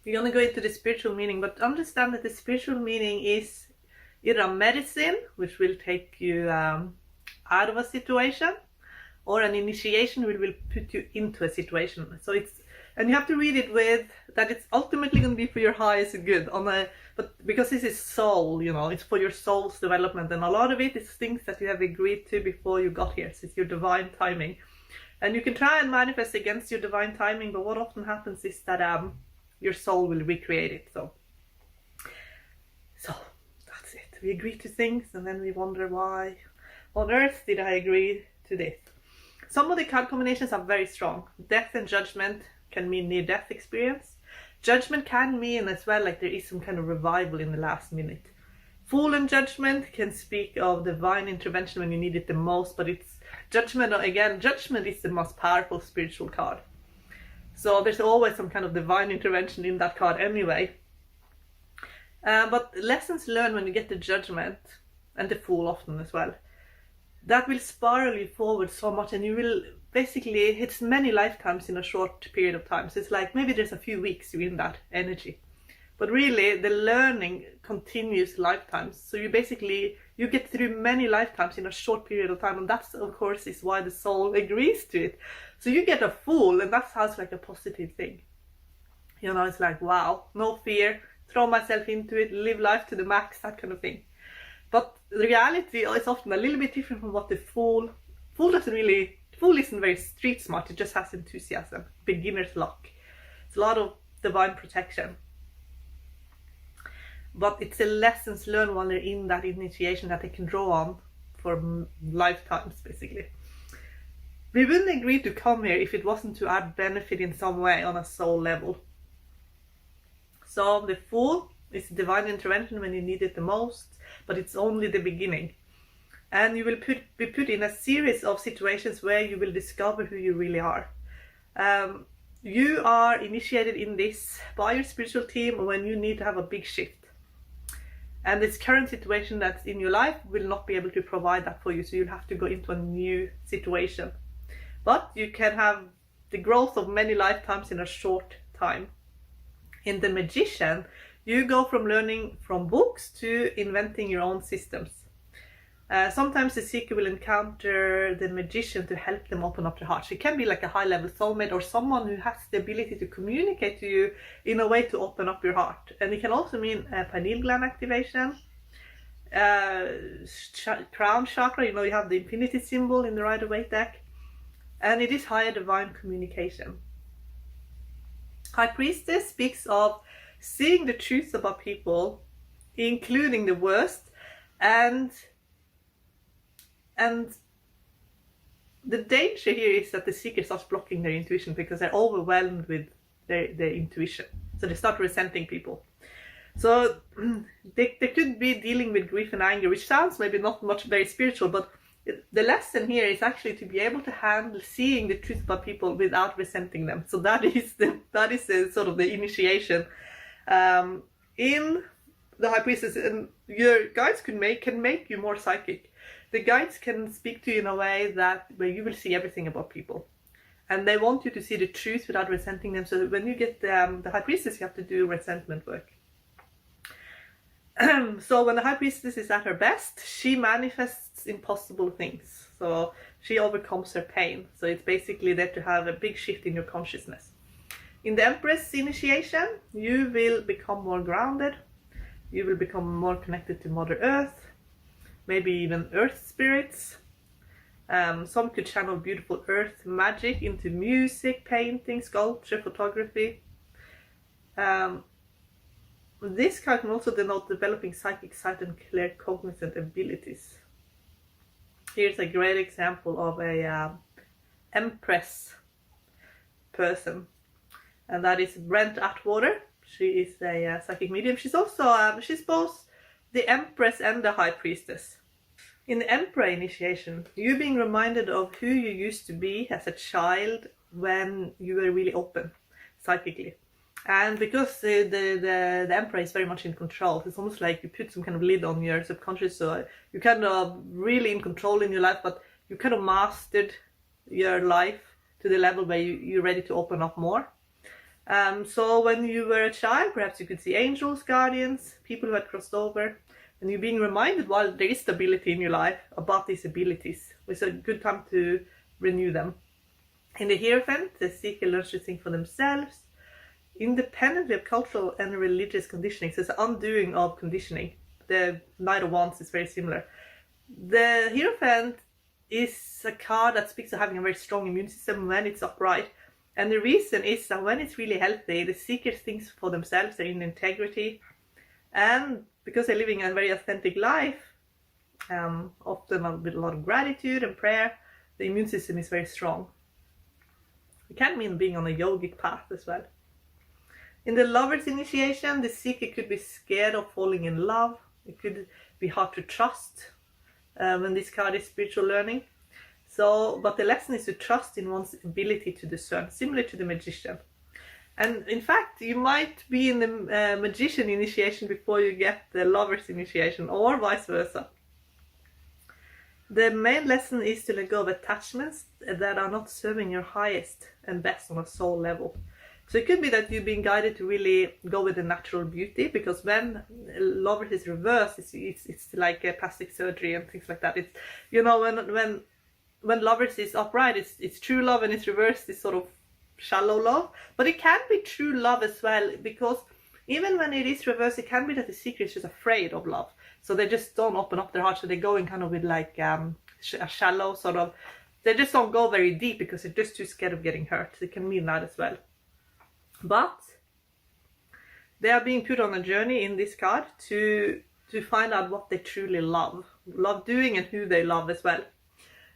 We're going to go into the spiritual meaning, but understand that the spiritual meaning is either a medicine, which will take you out of a situation, or an initiation, which will put you into a situation. So it's, and you have to read it with that it's ultimately going to be for your highest good, but because this is soul, you know, it's for your soul's development, and a lot of it is things that you have agreed to before you got here. So it's your divine timing, and you can try and manifest against your divine timing, but what often happens is that your soul will recreate it. So that's it. We agree to things, and then we wonder, why on earth did I agree to this? Some of the card combinations are very strong. Death and judgment can mean near-death experience. Judgment can mean as well like there is some kind of revival in the last minute. Fool and judgment can speak of divine intervention when you need it the most, but it's judgment, again, judgment is the most powerful spiritual card. So there's always some kind of divine intervention in that card anyway. But lessons learned when you get the judgment, and the fool often as well, that will spiral you forward so much, and you will basically, it's many lifetimes in a short period of time. So it's like maybe there's a few weeks you're in that energy, but really the learning continues lifetimes. So you basically, you get through many lifetimes in a short period of time, and that's of course is why the soul agrees to it. So you get a fool, and that sounds like a positive thing. You know, it's like, wow, no fear, throw myself into it, live life to the max, that kind of thing. But the reality is often a little bit different from what the fool isn't very street smart, it just has enthusiasm, beginner's luck. It's a lot of divine protection. But it's the lessons learned while they're in that initiation that they can draw on for lifetimes, basically. We wouldn't agree to come here if it wasn't to add benefit in some way on a soul level. So the Fool is divine intervention when you need it the most, but it's only the beginning. And you will be put in a series of situations where you will discover who you really are. You are initiated in this by your spiritual team when you need to have a big shift. And this current situation that's in your life will not be able to provide that for you, so you'll have to go into a new situation. But you can have the growth of many lifetimes in a short time. In the Magician, you go from learning from books to inventing your own systems. Sometimes the seeker will encounter the magician to help them open up their heart. So it can be like a high-level soulmate or someone who has the ability to communicate to you in a way to open up your heart. And it can also mean pineal gland activation, crown chakra. You know, you have the infinity symbol in the Rider-Waite deck. And it is higher divine communication. High Priestess speaks of seeing the truth about people, including the worst, and the danger here is that the seeker starts blocking their intuition because they're overwhelmed with their intuition. So they start resenting people. So they could be dealing with grief and anger, which sounds maybe not much very spiritual, but the lesson here is actually to be able to handle seeing the truth about people without resenting them. So that is the sort of the initiation in the High Priestess. And your guides can make you more psychic. The guides can speak to you in a way where you will see everything about people, and they want you to see the truth without resenting them. So when you get the High Priestess, you have to do resentment work. So when the High Priestess is at her best, she manifests impossible things. So she overcomes her pain. So it's basically there to have a big shift in your consciousness. In the Empress initiation, you will become more grounded. You will become more connected to Mother Earth, maybe even earth spirits. Some could channel beautiful earth magic into music, painting, sculpture, photography. This card can also denote developing psychic sight and claircognizant abilities. Here's a great example of a Empress person, and that is Brent Atwater. She is a psychic medium. She's also she's both the Empress and the High Priestess. In the Emperor initiation, you're being reminded of who you used to be as a child when you were really open psychically. And because the Emperor is very much in control, it's almost like you put some kind of lid on your subconscious, so you're kind of really in control in your life, but you kind of mastered your life to the level where you're ready to open up more. So when you were a child, perhaps you could see angels, guardians, people who had crossed over, and you're being reminded while there is stability in your life about these abilities. It's a good time to renew them. In the Hierophant, the seeker learns to think for themselves, independently of cultural and religious conditioning. So it's an undoing of conditioning. The Knight of Wands is very similar. The Hierophant is a card that speaks of having a very strong immune system when it's upright. And the reason is that when it's really healthy, the seeker thinks for themselves, they're in integrity. And because they're living a very authentic life, often with a lot of gratitude and prayer, the immune system is very strong. It can mean being on a yogic path as well. In the Lover's initiation, the seeker could be scared of falling in love. It could be hard to trust when this card is spiritual learning. But the lesson is to trust in one's ability to discern, similar to the Magician. And in fact, you might be in the Magician initiation before you get the Lover's initiation, or vice versa. The main lesson is to let go of attachments that are not serving your highest and best on a soul level. So it could be that you're being guided to really go with the natural beauty, because when Lovers is reversed, it's like a plastic surgery and things like that. It's, you know, when Lovers is upright, it's true love, and it's reversed, it's sort of shallow love. But it can be true love as well, because even when it is reversed, it can be that the seeker is just afraid of love. So they just don't open up their heart. So they go in kind of with like a shallow sort of, they just don't go very deep because they're just too scared of getting hurt. So it can mean that as well. But they are being put on a journey in this card to find out what they truly love doing, and who they love as well.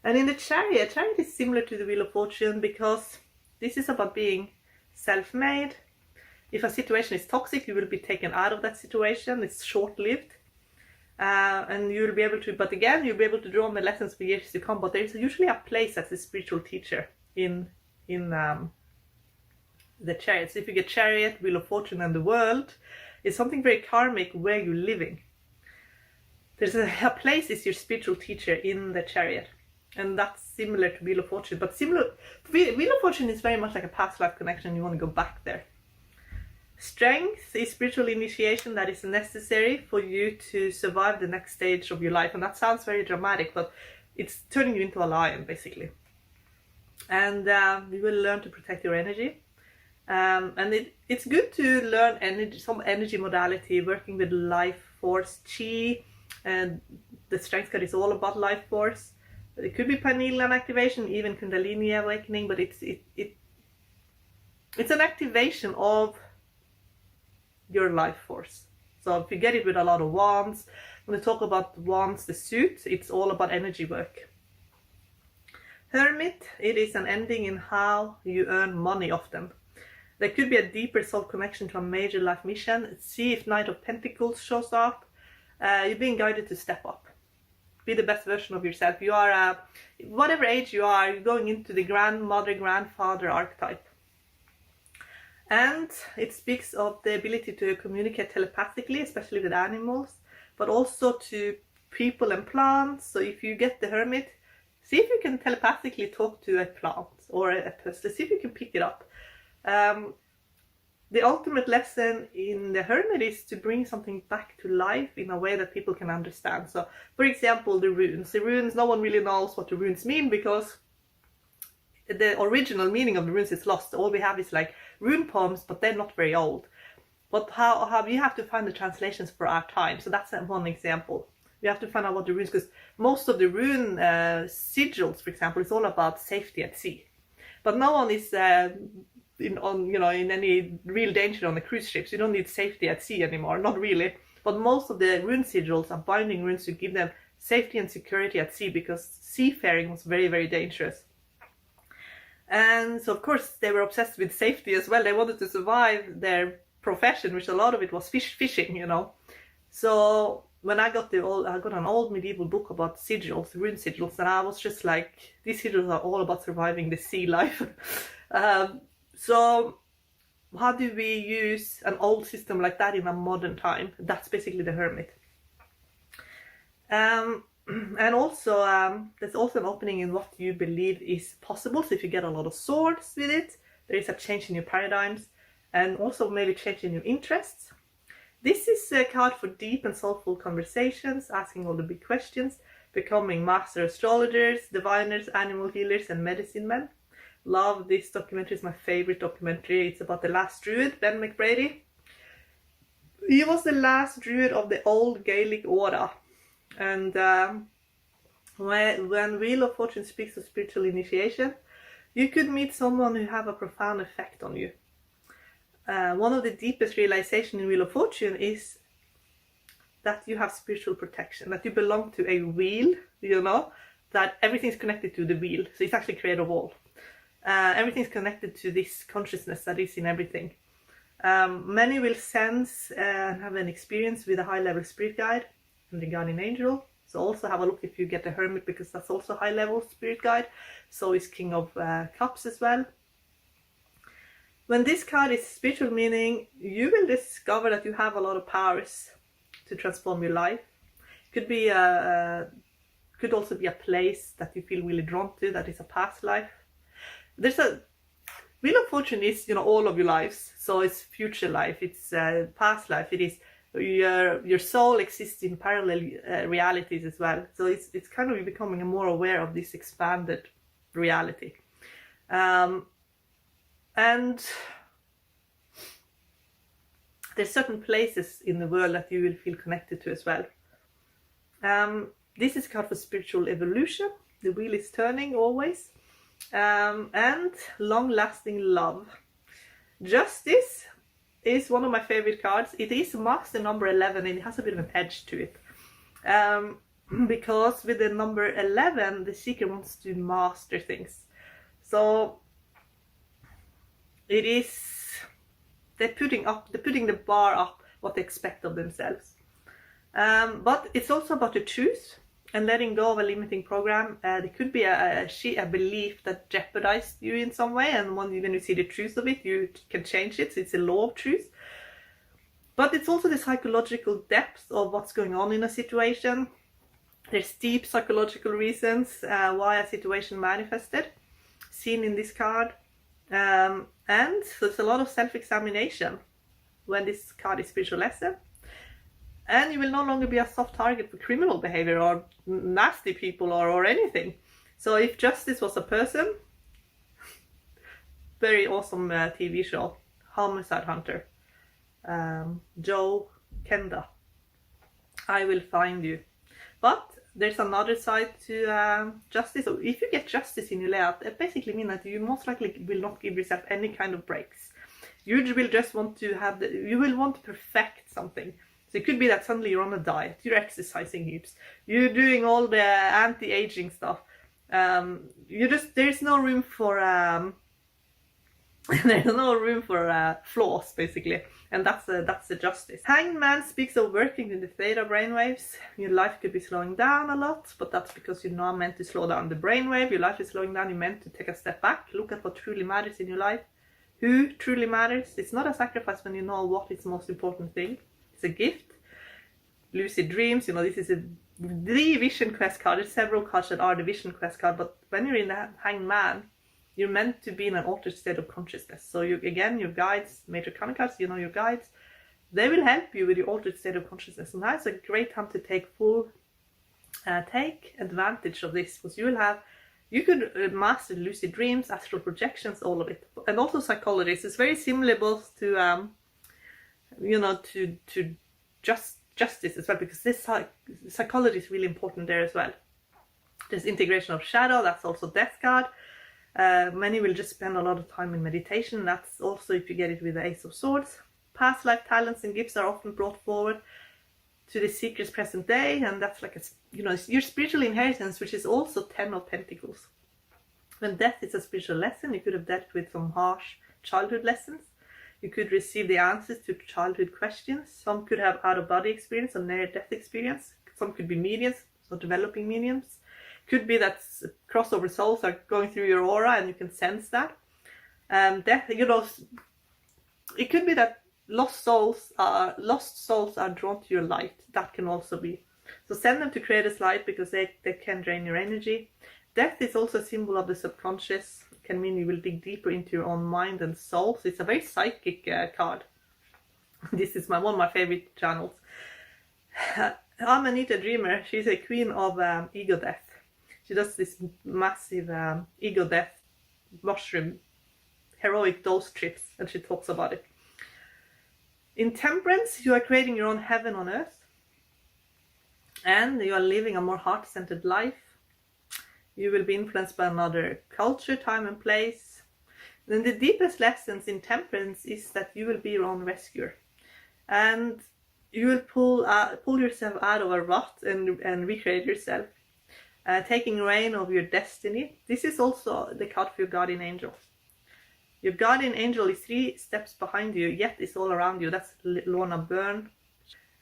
And in the Chariot is similar to the Wheel of Fortune, because this is about being self-made. If a situation is toxic, you will be taken out of that situation. It's short-lived. And you will be able to, but again, you'll be able to draw on the lessons for years to come. But there is usually a place as a spiritual teacher in the Chariot. So if you get Chariot, Wheel of Fortune, and the World, it's something very karmic where you're living. There's a place is your spiritual teacher in the Chariot. And that's similar to Wheel of Fortune. But Wheel of Fortune is very much like a past life connection. You want to go back there. Strength is spiritual initiation that is necessary for you to survive the next stage of your life. And that sounds very dramatic, but it's turning you into a lion, basically. And you will learn to protect your energy. And it's good to learn some energy modality, working with life force, chi. And the strength card is all about life force. It could be pineal activation, even Kundalini awakening, but it's an activation of your life force. So if you get it with a lot of wands, when we talk about wands, the suit, it's all about energy work. Hermit, it is an ending in how you earn money often. There could be a deeper soul connection to a major life mission. See if Knight of Pentacles shows up. You're being guided to step up. Be the best version of yourself. You are, whatever age you are, you're going into the grandmother, grandfather archetype. And it speaks of the ability to communicate telepathically, especially with animals, but also to people and plants. So if you get the Hermit, see if you can telepathically talk to a plant or a person. See if you can pick it up. The ultimate lesson in the Hermit is to bring something back to life in a way that people can understand. So, for example, the runes. The runes, no one really knows what the runes mean, because the original meaning of the runes is lost. All we have is like rune poems, but they're not very old. But how you have to find the translations for our time. So that's one example. You have to find out what the runes, because most of the rune sigils, for example, is all about safety at sea. But no one is in any real danger on the cruise ships. You don't need safety at sea anymore, not really. But most of the rune sigils are binding runes to give them safety and security at sea, because seafaring was very, very dangerous. And so, of course, they were obsessed with safety as well. They wanted to survive their profession, which a lot of it was fishing, you know. So when I got an old medieval book about sigils, rune sigils, and I was just like, these sigils are all about surviving the sea life. So how do we use an old system like that in a modern time? That's basically the Hermit. And also, there's also an opening in what you believe is possible. So if you get a lot of swords with it, there is a change in your paradigms. and also maybe changing your interests. This is a card for deep and soulful conversations, asking all the big questions, becoming master astrologers, diviners, animal healers, and medicine men. Love this documentary. It's my favorite documentary. It's about the last druid, Ben McBrady. He was the last druid of the old Gaelic order. And when Wheel of Fortune speaks of spiritual initiation, you could meet someone who have a profound effect on you. One of the deepest realizations in Wheel of Fortune is that you have spiritual protection, that you belong to a wheel, you know, that everything's connected to the wheel. So it's actually created of all. Everything's connected to this consciousness that is in everything. Many will sense and have an experience with a high-level spirit guide and the guardian angel. So also have a look if you get the hermit, because that's also a high-level spirit guide. So is King of Cups as well. When this card is spiritual meaning, you will discover that you have a lot of powers to transform your life. Could be could also be a place that you feel really drawn to, that is a past life. There's a Wheel of Fortune is, you know, all of your lives. So it's future life, it's past life, it is your soul exists in parallel realities as well. So it's kind of becoming more aware of this expanded reality. And there's certain places in the world that you will feel connected to as well. This is a card for spiritual evolution. The wheel is turning always. And long-lasting love. Justice is one of my favorite cards. It is master number 11 and it has a bit of an edge to it. Because with the number 11, the seeker wants to master things. So it is, they're putting the bar up what they expect of themselves. But it's also about the truth and letting go of a limiting program. There could be a belief that jeopardized you in some way, and when you see the truth of it, you can change it. So it's a law of truth. But it's also the psychological depth of what's going on in a situation. There's deep psychological reasons why a situation manifested, seen in this card. And there's a lot of self-examination when this card is spiritual lesson. And you will no longer be a soft target for criminal behavior or nasty people or anything. So if Justice was a person, very awesome TV show, Homicide Hunter, Joe Kenda, I will find you. But there's another side to justice. So if you get justice in your layout, it basically means that you most likely will not give yourself any kind of breaks. You will just want to have you will want to perfect something. So it could be that suddenly you're on a diet, you're exercising heaps, you're doing all the anti-aging stuff. There's no room for flaws, basically, and that's the justice. Hanged Man speaks of working in the theta brainwaves. Your life could be slowing down a lot, but that's because you're not meant to slow down the brainwave. Your life is slowing down. You're meant to take a step back, look at what truly matters in your life. Who truly matters? It's not a sacrifice when you know what is the most important thing. It's a gift. Lucid dreams, this is the vision quest card. There's several cards that are the vision quest card, but when you're in the Hanged Man, you're meant to be in an altered state of consciousness. So your guides, Major Arcana cards, your guides, they will help you with your altered state of consciousness. And that's a great time to take advantage of this, because you could master lucid dreams, astral projections, all of it, and also psychology. It's very similar both to justice as well, because this psychology is really important there as well. There's integration of shadow, that's also death card. Many will just spend a lot of time in meditation. That's also if you get it with the Ace of Swords. Past life talents and gifts are often brought forward to the seeker's present day, and that's like your spiritual inheritance, which is also 10 of Pentacles. When death is a spiritual lesson, you could have dealt with some harsh childhood lessons. You could receive the answers to childhood questions. Some could have out-of-body experience or near-death experience. Some could be mediums, so developing mediums. Could be that crossover souls are going through your aura and you can sense that. Death, it could be that lost souls are drawn to your light. That can also be. So send them to create this light, because they can drain your energy. Death is also a symbol of the subconscious. It can mean you will dig deeper into your own mind and soul. So it's a very psychic card. This is one of my favorite channels. Amanita Dreamer, she's a queen of ego death. She does this massive ego death mushroom heroic dose trips, and she talks about it. In Temperance, you are creating your own heaven on earth, and you are living a more heart-centered life. You will be influenced by another culture, time and place. Then the deepest lessons in Temperance is that you will be your own rescuer, and you will pull yourself out of a rut and recreate yourself, taking reign of your destiny. This is also the card for your guardian angel. Your guardian angel is 3 steps behind you, yet is all around you. That's Lorna Byrne.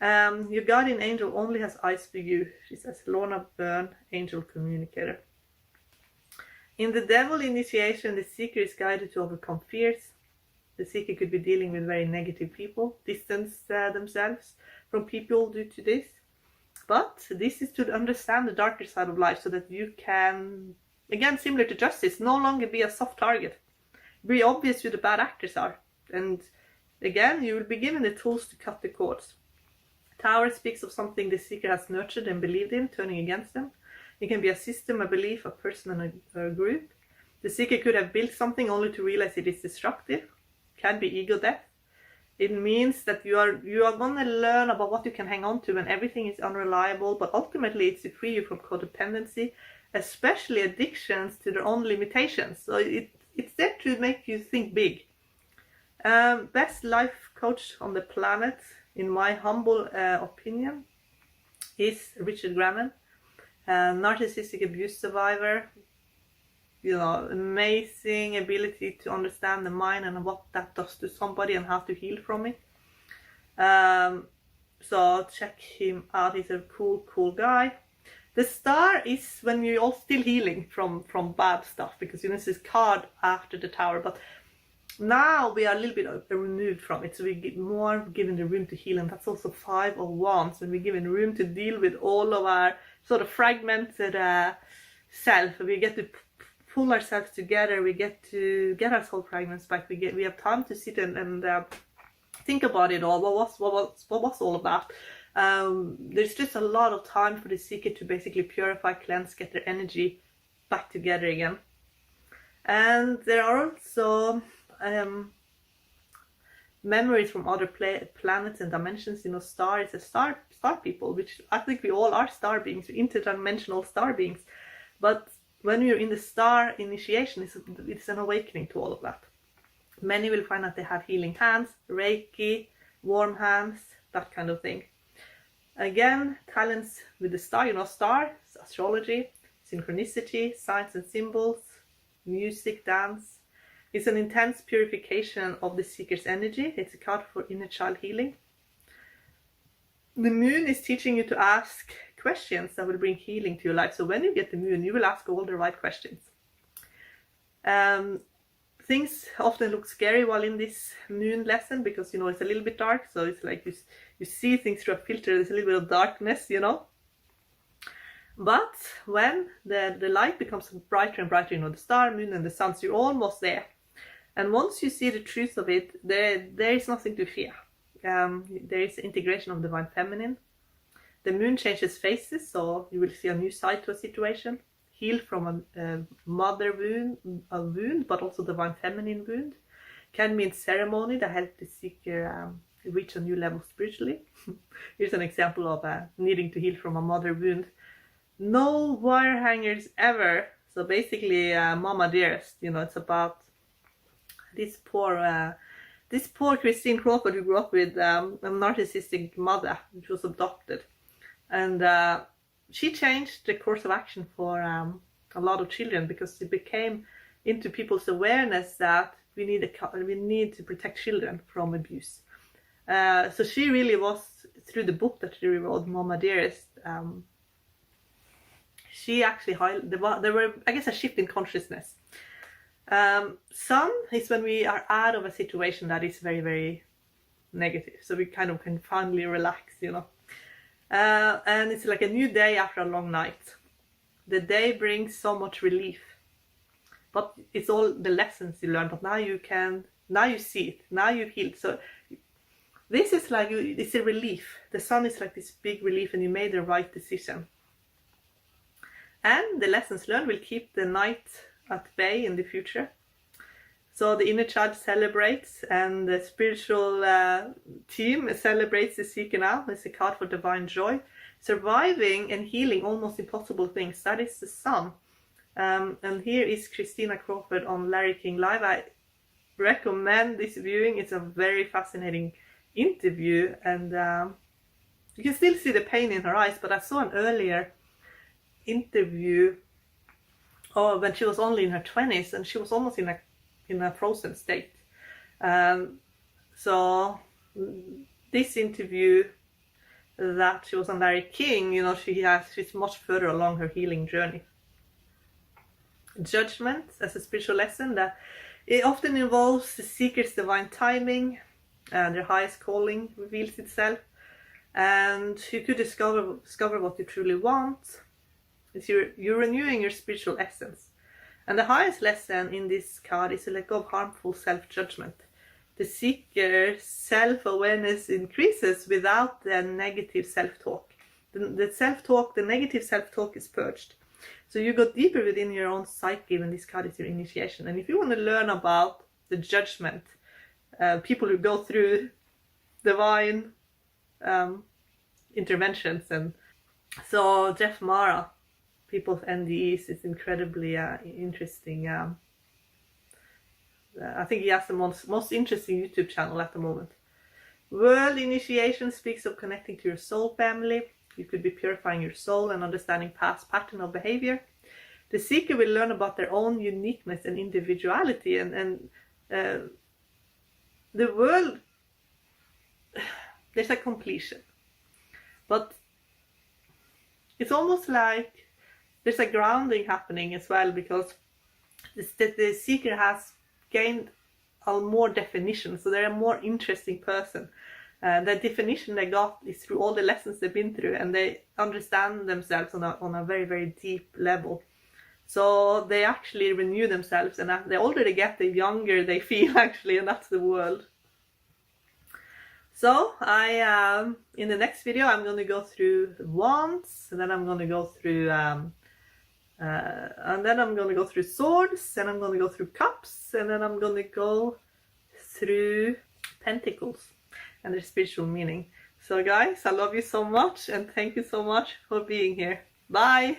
Your guardian angel only has eyes for you. She says, Lorna Byrne, angel communicator. In the Devil initiation, the seeker is guided to overcome fears. The seeker could be dealing with very negative people, distance themselves from people due to this. But this is to understand the darker side of life so that you can, again, similar to Justice, no longer be a soft target. Be obvious who the bad actors are. And again, you will be given the tools to cut the cords. Tower speaks of something the seeker has nurtured and believed in, turning against them. It can be a system, a belief, a person, and a group. The seeker could have built something only to realize it is destructive. Can be ego death. It means that you are going to learn about what you can hang on to when everything is unreliable, but ultimately it's to free you from codependency, especially addictions to their own limitations. So it's there to make you think big. Best life coach on the planet, in my humble opinion, is Richard Grannon. Narcissistic abuse survivor. You know, amazing ability to understand the mind and what that does to somebody and how to heal from it. So check him out. He's a cool guy. The star is when you're all still healing from bad stuff, because you know this is card after the Tower, but now we are a little bit removed from it, so we get more given the room to heal. And that's also 5 of Wands, when we're given room to deal with all of our sort of fragmented self. We get to pull ourselves together, we get to get our soul fragments back, we have time to sit and think about it all. What was all of that? There's just a lot of time for the seeker to basically purify, cleanse, get their energy back together again. And there are also memories from other planets and dimensions. You know, star is a star people, which I think we all are star beings, interdimensional star beings. But when you're in the star initiation, it's an awakening to all of that. Many will find that they have healing hands, Reiki, warm hands, that kind of thing. Again, talents with the star, you know, star, astrology, synchronicity, signs and symbols, music, dance. It's an intense purification of the seeker's energy. It's a card for inner child healing. The moon is teaching you to ask questions that will bring healing to your life. So when you get the moon, you will ask all the right questions. Things often look scary while in this moon lesson, because you know it's a little bit dark, so it's like you see things through a filter. There's a little bit of darkness, you know. But when the light becomes brighter and brighter, you know, the star, moon and the sun, so you're almost there. And once you see the truth of it, there is nothing to fear. There is the integration of divine feminine. The moon changes faces, so you will see a new side to a situation. Heal from a mother wound, but also divine feminine wound. Can mean ceremony that helps the seeker reach a new level spiritually. Here's an example of needing to heal from a mother wound. No wire hangers ever. So basically, Mama Dearest, you know, it's about this poor Christine Crawford, who grew up with a narcissistic mother, which was adopted. And she changed the course of action for a lot of children, because it became into people's awareness that we need to protect children from abuse. So she really was, through the book that she wrote, Mama Dearest, she actually there were, I guess, a shift in consciousness. Some is when we are out of a situation that is very, very negative, so we kind of can finally relax, you know. And it's like a new day after a long night. The day brings so much relief. but it's all the lessons you learn. But now you see it, now you've healed. So this is like, it's a relief. The sun is like this big relief, and you made the right decision. And the lessons learned will keep the night at bay in the future. So the inner child celebrates, and the spiritual team celebrates the seeker now. It's a card for divine joy. Surviving and healing almost impossible things. That is the sun. And here is Christina Crawford on Larry King Live. I recommend this viewing. It's a very fascinating interview, and you can still see the pain in her eyes. But I saw an earlier interview when she was only in her 20s, and she was almost in a frozen state. So this interview that she was on Larry King, you know, she's much further along her healing journey. Judgment as a spiritual lesson, that it often involves the seeker's divine timing, and their highest calling reveals itself, and you could discover what you truly want. It's you're renewing your spiritual essence. And the highest lesson in this card is to let go of harmful self-judgment. The seeker's self-awareness increases without the negative self-talk. The self-talk, the negative self-talk is purged. So you go deeper within your own psyche when this card is your initiation. And if you want to learn about the judgment, people who go through divine interventions, and so Jeff Mara, People's NDEs, is incredibly interesting. I think he has the most interesting YouTube channel at the moment. World initiation speaks of connecting to your soul family. You could be purifying your soul and understanding past pattern of behavior. The seeker will learn about their own uniqueness and individuality, and the world, there's a completion, but it's almost like there's a grounding happening as well, because the seeker has gained a more definition, so they're a more interesting person. The definition they got is through all the lessons they've been through, and they understand themselves on a very, very deep level. So they actually renew themselves, and the older they get, the younger they feel, actually, and that's the world. So in the next video, I'm going to go through the wands, and then I'm going to go through swords, and I'm going to go through cups, and then I'm going to go through pentacles and their spiritual meaning. So guys, I love you so much, and thank you so much for being here. Bye!